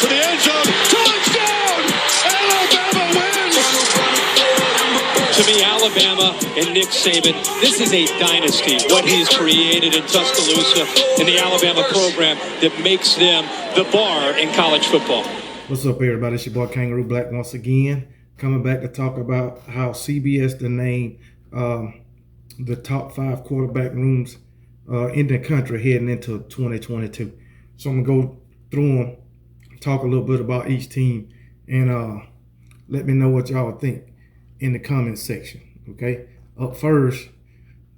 to the end zone. Touchdown! Alabama wins! To me, Alabama and Nick Saban, this is a dynasty, what he's created in Tuscaloosa and the Alabama program that makes them the bar in college football. What's up, everybody? It's your boy Kangaroo Black once again, coming back to talk about how CBS named the top 5 quarterback rooms in the country heading into 2022. So I'm going to go through them, talk a little bit about each team, and let me know what y'all think in the comment section, okay? Up first,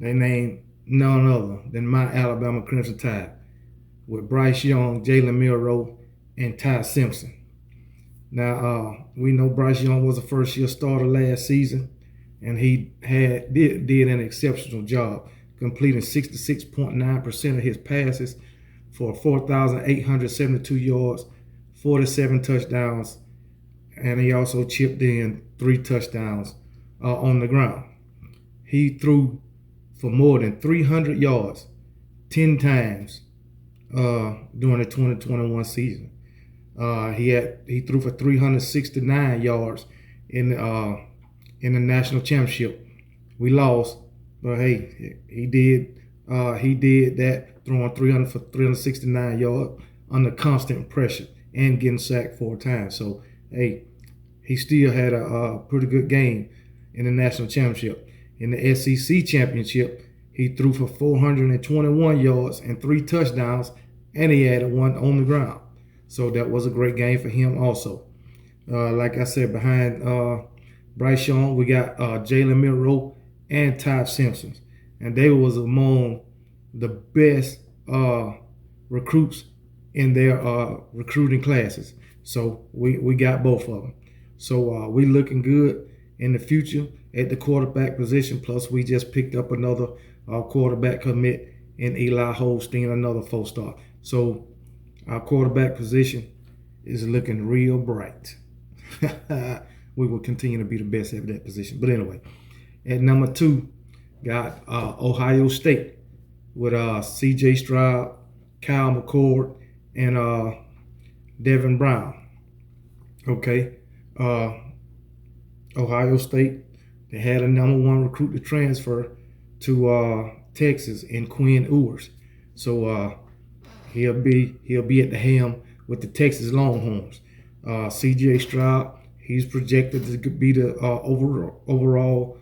they named none other than my Alabama Crimson Tide with Bryce Young, Jalen Milroe, and Ty Simpson. Now, we know Bryce Young was a first-year starter last season, and he did an exceptional job, completing 66.9% of his passes for 4,872 yards, 47 touchdowns, and he also chipped in 3 touchdowns on the ground. He threw for more than 300 yards 10 times during the 2021 season. He threw for 369 yards in the national championship. We lost, but hey, he did that, throwing 369 yards under constant pressure and getting sacked 4 times. So hey, he still had a pretty good game in the national championship. In the SEC championship, he threw for 421 yards and 3 touchdowns, and he added 1 on the ground. So that was a great game for him also. Like I said, behind Bryce Young, we got Jalen Milroe and Ty Simpson. And they was among the best recruits in their recruiting classes. So we got both of them. So we looking good in the future at the quarterback position. Plus, we just picked up another quarterback commit in Eli Holstein, another 4-star. So our quarterback position is looking real bright. We will continue to be the best at that position. But anyway, at number 2, got Ohio State with C.J. Stroud, Kyle McCord, and Devin Brown. Okay. Ohio State, they had a number 1 recruit to transfer to Texas in Quinn Ewers. So he'll be at the helm with the Texas Longhorns. C.J. Stroud, he's projected to be the overall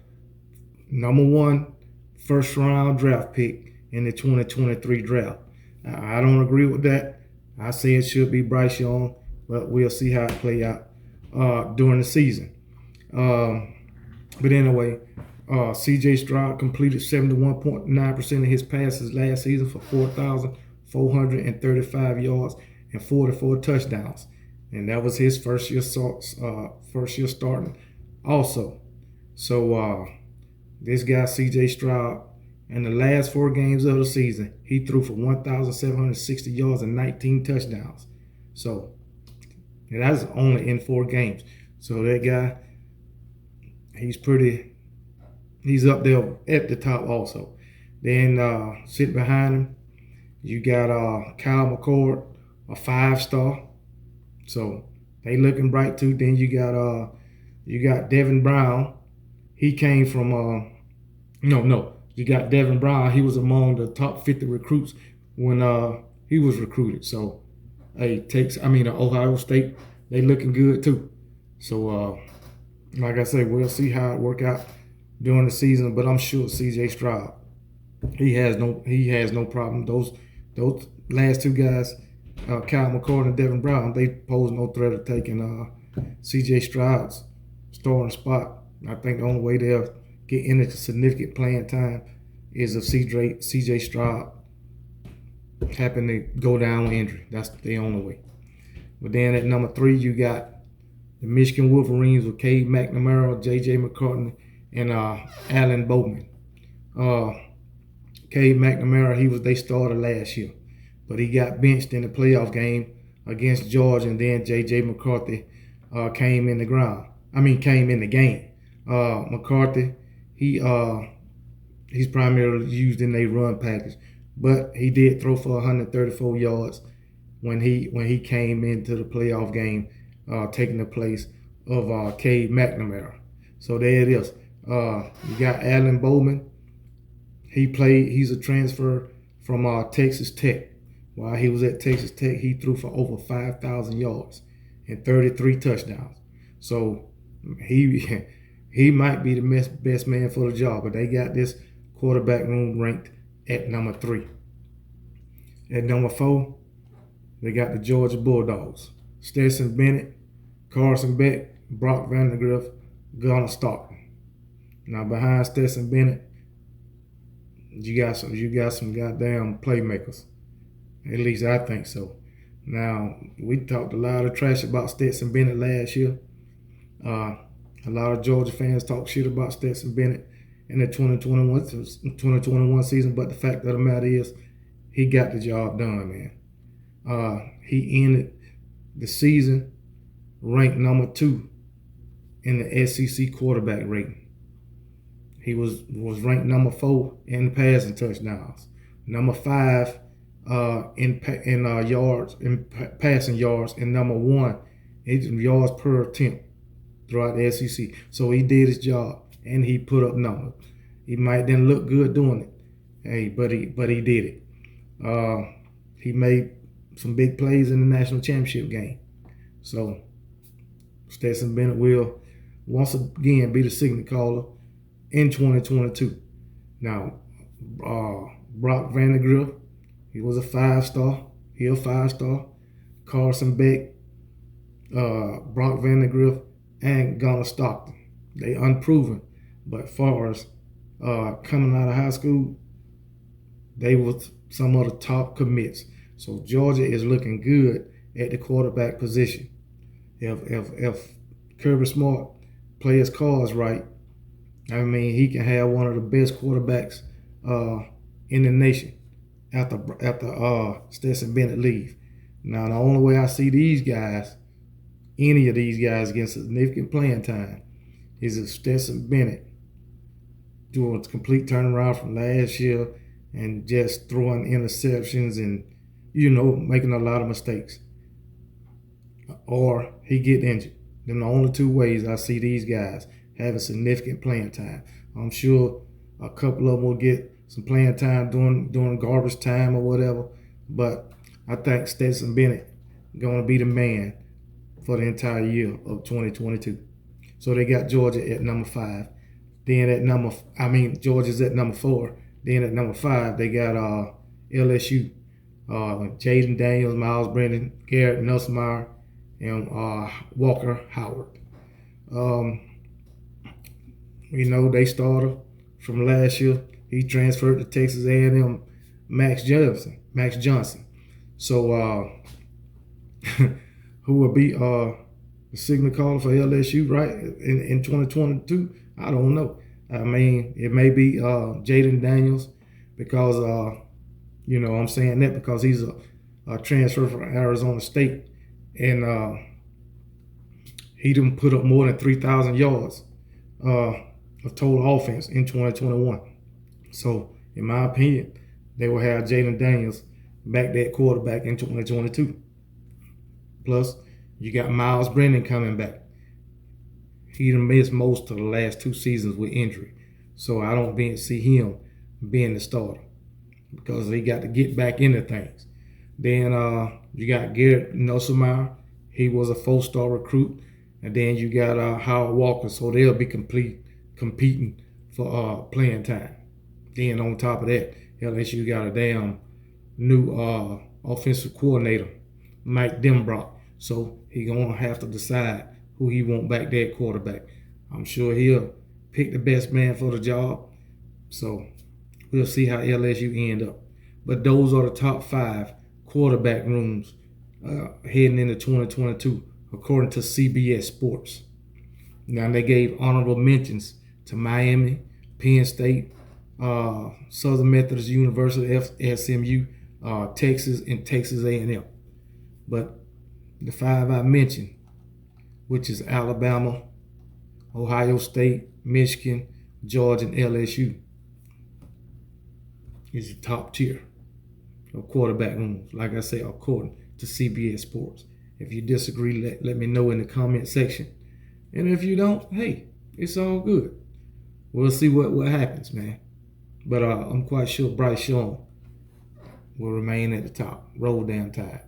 number 1 first-round draft pick in the 2023 draft. I don't agree with that. I say it should be Bryce Young, but we'll see how it play out during the season. But anyway, C.J. Stroud completed 71.9% of his passes last season for 4,435 yards and 44 touchdowns, and that was his first year starting also. So this guy C.J. Stroud, in the last 4 games of the season, he threw for 1,760 yards and 19 touchdowns. So that's only in 4 games. So that guy, he's up there at the top also. Then sitting behind him, you got Kyle McCord, a 5-star. So they looking bright too. Then you got Devin Brown. He came from you got Devin Brown. He was among the top 50 recruits when he was recruited. So hey, Ohio State, they looking good too. So like I said, we'll see how it work out during the season. But I'm sure C.J. Stroud, he has no problem. Those last 2 guys, Kyle McCord and Devin Brown, they pose no threat of taking C.J. Stroud's starting spot. I think the only way they'll get into significant playing time is if C.J. Stroud happen to go down with injury. That's the only way. But then at number 3, you got the Michigan Wolverines with Cade McNamara, J.J. McCartney, and Alan Bowman. Cade McNamara, they started last year, but he got benched in the playoff game against Georgia, and then J.J. McCarthy came in the game. McCarthy, he's primarily used in a run package, but he did throw for 134 yards when he came into the playoff game, taking the place of Cade McNamara. So there it is. You got Alan Bowman. He's a transfer from Texas Tech. While he was at Texas Tech, he threw for over 5,000 yards and 33 touchdowns. So he might be the best man for the job, but they got this quarterback room ranked at number 3. At number 4, they got the Georgia Bulldogs. Stetson Bennett, Carson Beck, Brock Vandagriff, Gunnar Stockton. Now behind Stetson Bennett, you got some goddamn playmakers. At least I think so. Now, we talked a lot of trash about Stetson Bennett last year. A lot of Georgia fans talk shit about Stetson Bennett in the 2021 season, but the fact of the matter is, he got the job done, man. He ended the season ranked number 2 in the SEC quarterback rating. He was ranked number 4 in passing touchdowns, number 5 in passing yards, and number 1 in yards per attempt throughout the SEC. So he did his job and he put up numbers. He might didn't look good doing it, hey, but he did it. He made some big plays in the national championship game. So Stetson Bennett will once again be the signal caller in 2022. Now, Brock Vandagriff, he was a 5-star. He a 5-star. Carson Beck, Brock Vandagriff, and Gunnar Stockton. They unproven, but far as coming out of high school, they were some of the top commits. So Georgia is looking good at the quarterback position. If Kirby Smart plays his cards right, I mean, he can have one of the best quarterbacks in the nation after Stetson Bennett leave. Now, the only way I see these guys, any of these guys, getting significant playing time is if Stetson Bennett doing a complete turnaround from last year and just throwing interceptions and, making a lot of mistakes. Or he get injured. Them the only 2 ways I see these guys having significant playing time. I'm sure a couple of them will get some playing time during garbage time or whatever, but I think Stetson Bennett going to be the man for the entire year of 2022. So they got Georgia at number 5. Then Georgia's at number 4. Then at number 5, they got LSU, Jaden Daniels, Miles Brennan, Garrett Nussmeier, and Walker Howard. They started from last year. He transferred to Texas A&M, Max Johnson. So who will be the signal caller for LSU, right, in 2022? I don't know. I mean, it may be Jaden Daniels because, I'm saying that because he's a transfer from Arizona State. And he done put up more than 3,000 yards of total offense in 2021. So, in my opinion, they will have Jaden Daniels back that quarterback in 2022. Plus, you got Miles Brennan coming back. He done missed most of the last 2 seasons with injury. So I don't see him being the starter because he got to get back into things. Then you got Garrett Nussmeier. He was a 4-star recruit. And then you got Howard Walker. So they'll be competing for playing time. Then on top of that, LSU got a damn new offensive coordinator, Mike Denbrock. So he going to have to decide who he want back there at quarterback. I'm sure he'll pick the best man for the job. So we'll see how LSU end up. But those are the top 5 quarterback rooms heading into 2022, according to CBS Sports. Now, they gave honorable mentions to Miami, Penn State, Southern Methodist University, SMU, Texas, and Texas A&M. But the 5 I mentioned, which is Alabama, Ohio State, Michigan, Georgia, and LSU, is the top tier of quarterback rooms. Like I say, according to to CBS Sports. If you disagree, let me know in the comment section. And if you don't, hey, it's all good. We'll see what happens, man. But I'm quite sure Bryce Young will remain at the top. Roll down Tide.